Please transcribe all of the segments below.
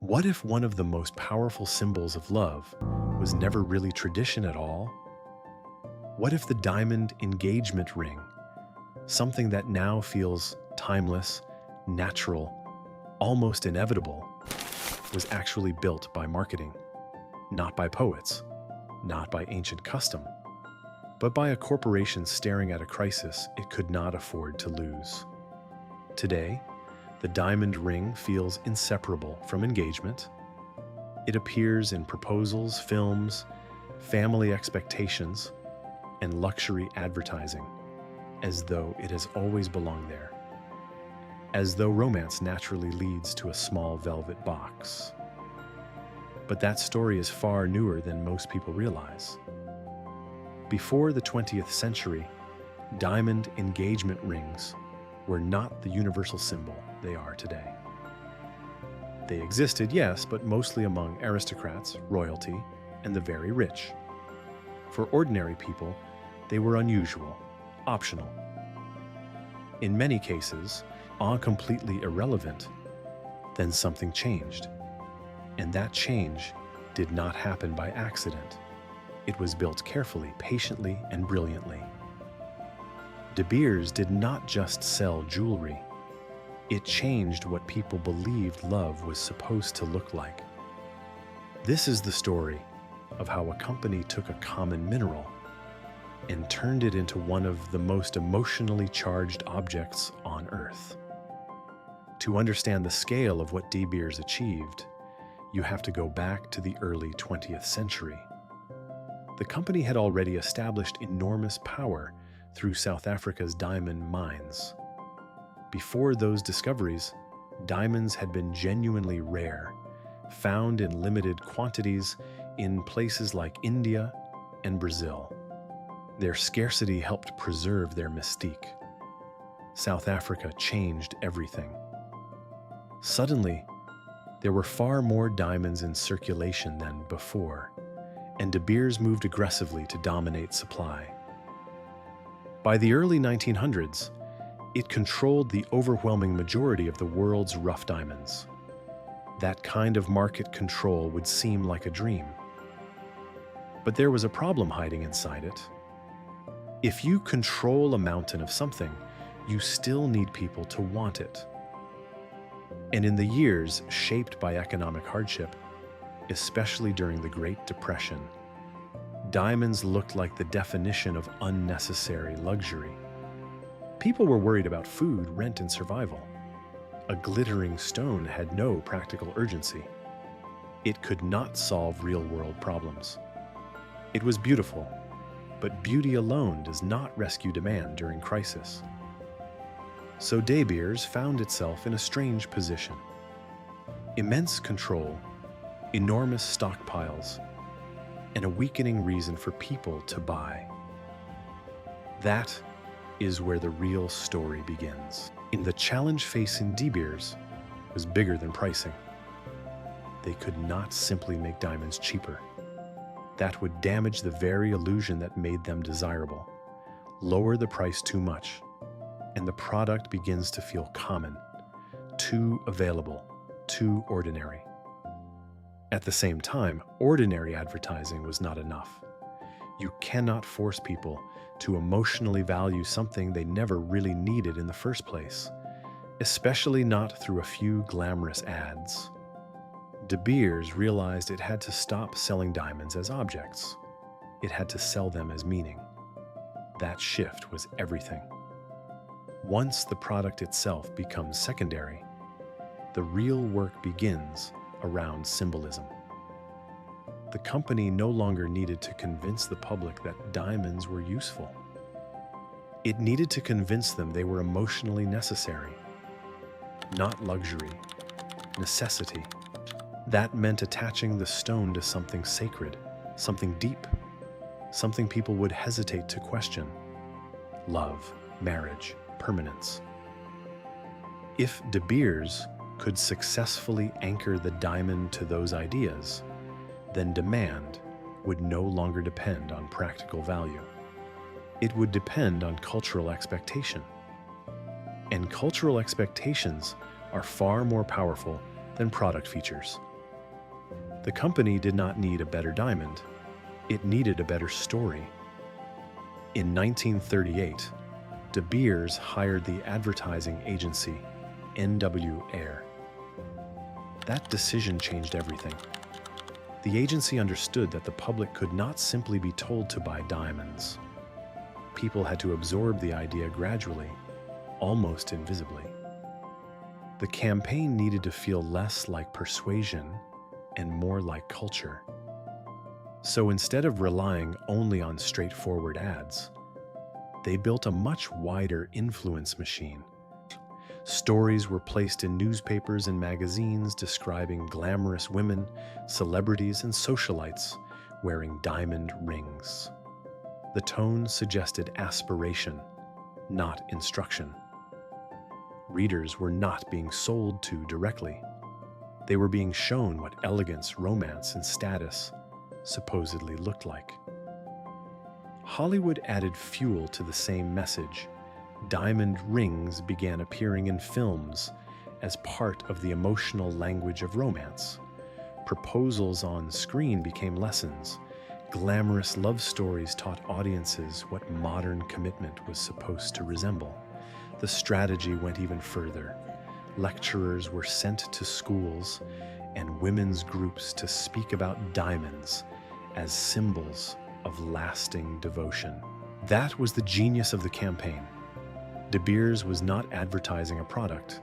What if one of the most powerful symbols of love was never really tradition at all? What if the diamond engagement ring, something that now feels timeless, natural, almost inevitable, was actually built by marketing, not by poets, not by ancient custom, but by a corporation staring at a crisis it could not afford to lose? Today, the diamond ring feels inseparable from engagement. It appears in proposals, films, family expectations, and luxury advertising, as though it has always belonged there, as though romance naturally leads to a small velvet box. But that story is far newer than most people realize. Before the 20th century, diamond engagement rings were not the universal symbol they are today. They existed, yes, but mostly among aristocrats, royalty, and the very rich. For ordinary people, they were unusual, optional. In many cases, completely irrelevant. Then something changed. And that change did not happen by accident. It was built carefully, patiently, and brilliantly. De Beers did not just sell jewelry. It changed what people believed love was supposed to look like. This is the story of how a company took a common mineral and turned it into one of the most emotionally charged objects on Earth. To understand the scale of what De Beers achieved, you have to go back to the early 20th century. The company had already established enormous power through South Africa's diamond mines. Before those discoveries, diamonds had been genuinely rare, found in limited quantities in places like India and Brazil. Their scarcity helped preserve their mystique. South Africa changed everything. Suddenly, there were far more diamonds in circulation than before, and De Beers moved aggressively to dominate supply. By the early 1900s, it controlled the overwhelming majority of the world's rough diamonds. That kind of market control would seem like a dream. But there was a problem hiding inside it. If you control a mountain of something, you still need people to want it. And in the years shaped by economic hardship, especially during the Great Depression, diamonds looked like the definition of unnecessary luxury. People were worried about food, rent, and survival. A glittering stone had no practical urgency. It could not solve real-world problems. It was beautiful, but beauty alone does not rescue demand during crisis. So De Beers found itself in a strange position. Immense control, enormous stockpiles, and a weakening reason for people to buy. That is where the real story begins. The challenge facing De Beers was bigger than pricing. They could not simply make diamonds cheaper. That would damage the very illusion that made them desirable. Lower the price too much, and the product begins to feel common, too available, too ordinary. At the same time, ordinary advertising was not enough. You cannot force people to emotionally value something they never really needed in the first place, especially not through a few glamorous ads. De Beers realized it had to stop selling diamonds as objects. It had to sell them as meaning. That shift was everything. Once the product itself becomes secondary, the real work begins around symbolism. The company no longer needed to convince the public that diamonds were useful. It needed to convince them they were emotionally necessary, not luxury, necessity. That meant attaching the stone to something sacred, something deep, something people would hesitate to question. Love, marriage, permanence. If De Beers could successfully anchor the diamond to those ideas, then demand would no longer depend on practical value. It would depend on cultural expectation. And cultural expectations are far more powerful than product features. The company did not need a better diamond, it needed a better story. In 1938, De Beers hired the advertising agency N.W. Ayer. That decision changed everything. The agency understood that the public could not simply be told to buy diamonds. People had to absorb the idea gradually, almost invisibly. The campaign needed to feel less like persuasion and more like culture. So instead of relying only on straightforward ads, they built a much wider influence machine. Stories were placed in newspapers and magazines describing glamorous women, celebrities, and socialites wearing diamond rings. The tone suggested aspiration, not instruction. Readers were not being sold to directly. They were being shown what elegance, romance, and status supposedly looked like. Hollywood added fuel to the same message. Diamond rings began appearing in films as part of the emotional language of romance. Proposals on screen became lessons. Glamorous love stories taught audiences what modern commitment was supposed to resemble. The strategy went even further. Lecturers were sent to schools and women's groups to speak about diamonds as symbols of lasting devotion. That was the genius of the campaign. De Beers was not advertising a product,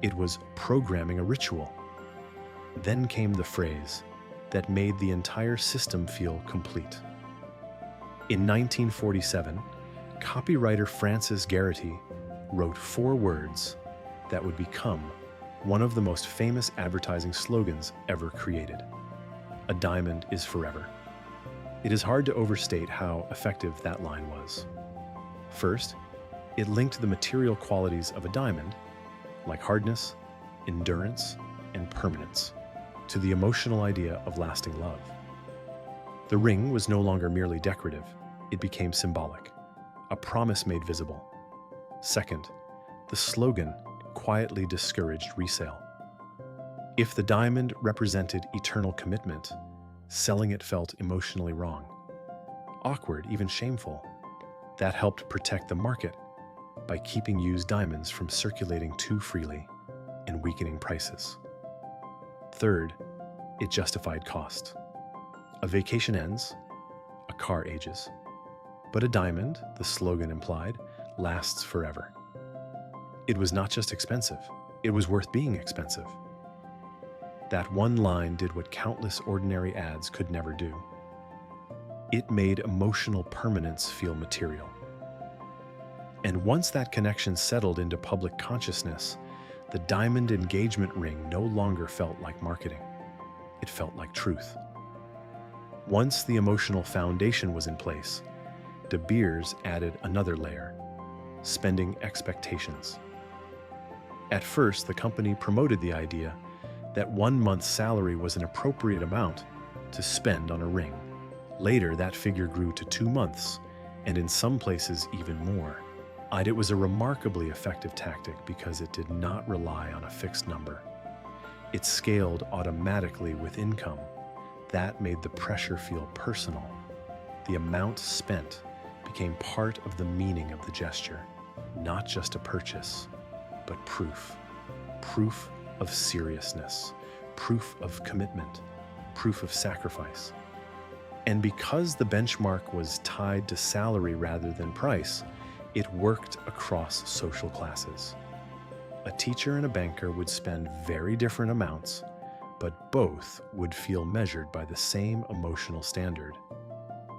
it was programming a ritual. Then came the phrase that made the entire system feel complete. In 1947, copywriter Francis Geraghty wrote 4 words that would become one of the most famous advertising slogans ever created. A diamond is forever. It is hard to overstate how effective that line was. First, it linked the material qualities of a diamond, like hardness, endurance, and permanence, to the emotional idea of lasting love. The ring was no longer merely decorative, it became symbolic, a promise made visible. Second, the slogan quietly discouraged resale. If the diamond represented eternal commitment, selling it felt emotionally wrong, awkward, even shameful. That helped protect the market by keeping used diamonds from circulating too freely and weakening prices. Third, it justified cost. A vacation ends, a car ages. But a diamond, the slogan implied, lasts forever. It was not just expensive, it was worth being expensive. That one line did what countless ordinary ads could never do. It made emotional permanence feel material. And once that connection settled into public consciousness, the diamond engagement ring no longer felt like marketing. It felt like truth. Once the emotional foundation was in place, De Beers added another layer: spending expectations. At first, the company promoted the idea that 1 month's salary was an appropriate amount to spend on a ring. Later, that figure grew to 2 months, and in some places even more. It was a remarkably effective tactic because it did not rely on a fixed number. It scaled automatically with income. That made the pressure feel personal. The amount spent became part of the meaning of the gesture, not just a purchase, but proof. Proof of seriousness, proof of commitment, proof of sacrifice. And because the benchmark was tied to salary rather than price, it worked across social classes. A teacher and a banker would spend very different amounts, but both would feel measured by the same emotional standard.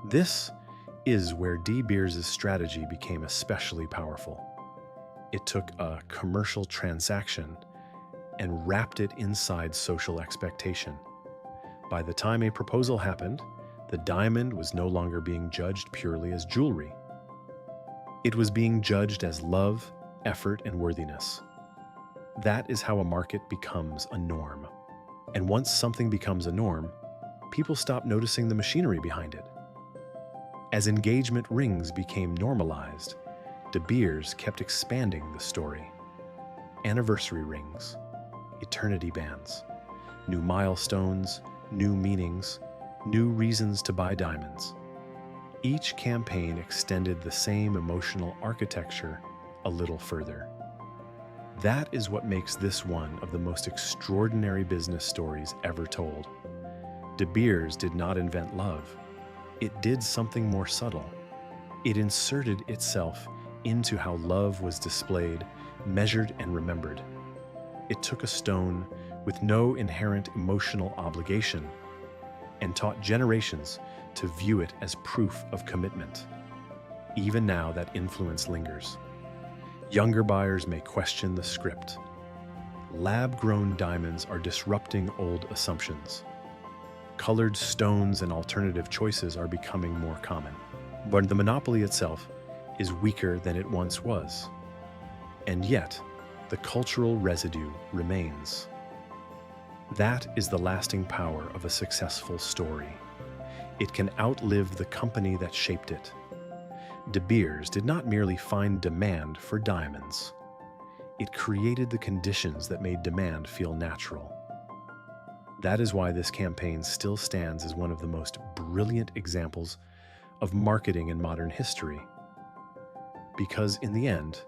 This is where De Beers' strategy became especially powerful. It took a commercial transaction and wrapped it inside social expectation. By the time a proposal happened, the diamond was no longer being judged purely as jewelry. It was being judged as love, effort, and worthiness. That is how a market becomes a norm. And once something becomes a norm, people stop noticing the machinery behind it. As engagement rings became normalized, De Beers kept expanding the story. Anniversary rings, eternity bands, new milestones, new meanings, new reasons to buy diamonds. Each campaign extended the same emotional architecture a little further. That is what makes this one of the most extraordinary business stories ever told. De Beers did not invent love. It did something more subtle. It inserted itself into how love was displayed, measured, and remembered. It took a stone with no inherent emotional obligation and taught generations to view it as proof of commitment. Even now, that influence lingers. Younger buyers may question the script. Lab-grown diamonds are disrupting old assumptions. Colored stones and alternative choices are becoming more common. But the monopoly itself is weaker than it once was. And yet, the cultural residue remains. That is the lasting power of a successful story. It can outlive the company that shaped it. De Beers did not merely find demand for diamonds. It created the conditions that made demand feel natural. That is why this campaign still stands as one of the most brilliant examples of marketing in modern history. Because in the end,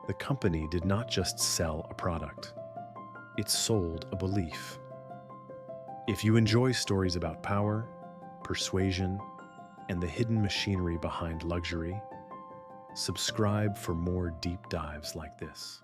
the company did not just sell a product, it sold a belief. If you enjoy stories about power, persuasion, and the hidden machinery behind luxury, subscribe for more deep dives like this.